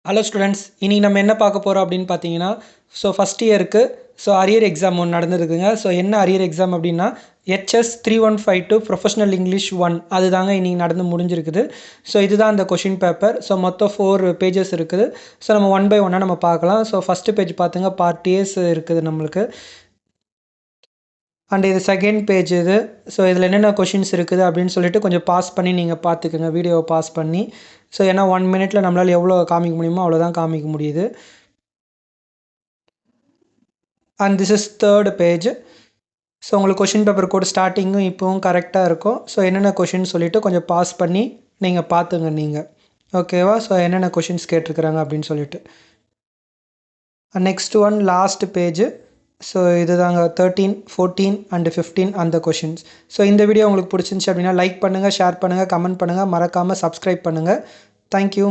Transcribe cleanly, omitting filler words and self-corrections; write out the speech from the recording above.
Hello students, இன்னைக்கு நம்ம என்ன பார்க்க போகிறோம் அப்படின்னு பார்த்தீங்கன்னா, ஃபஸ்ட் இயருக்கு அரியர் எக்ஸாம் ஒன்று நடந்திருக்குங்க. என்ன அரியர் எக்ஸாம் அப்படின்னா, HS 3152 ப்ரொஃபஷனல் இங்கிலீஷ் 1 அதுதாங்க இன்னைக்கு நடந்து முடிஞ்சிருக்குது. இதுதான் அந்த கொஷின் பேப்பர். மொத்தம் 4 பேஜஸ் இருக்குது. நம்ம ஒன் பை ஒன்னாக நம்ம பார்க்கலாம். ஃபஸ்ட்டு பேஜ் பார்த்துங்க, பார்ட் ஏஸ் இருக்குது நம்மளுக்கு. அண்ட் இது செகண்ட் பேஜ் இது. இதில் என்னென்ன கொஷின்ஸ் இருக்குது அப்படின்னு சொல்லிட்டு கொஞ்சம் பாஸ் பண்ணி நீங்கள் பார்த்துக்குங்க, வீடியோவை பாஸ் பண்ணி. ஏன்னா 1 மினிட்ல நம்மளால் எவ்வளோ காமிக்க முடியுமோ அவ்வளோதான் காமிக்க முடியுது. And this is third page. உங்களுக்கு கொஷின் பேப்பர் கூட ஸ்டார்டிங்கும் இப்போவும் கரெக்டாக இருக்கும். என்னென்ன கொஷின் சொல்லிவிட்டு கொஞ்சம் பாஸ் பண்ணி நீங்கள் பார்த்துங்க நீங்கள். ஓகேவா? என்னென்ன கொஷின்ஸ் கேட்டிருக்கிறாங்க அப்படின்னு சொல்லிட்டு. Next one last page. இதுதாங்க 13, 14 அண்ட் 15 அந்த கொஷின்ஸ். இந்த வீடியோ உங்களுக்கு பிடிச்சிருந்துச்சி அப்படின்னா லைக் பண்ணுங்கள், ஷேர் பண்ணுங்கள், கமெண்ட் பண்ணுங்கள், மறக்காமல் சப்ஸ்கிரைப் பண்ணுங்கள். தேங்க்யூ.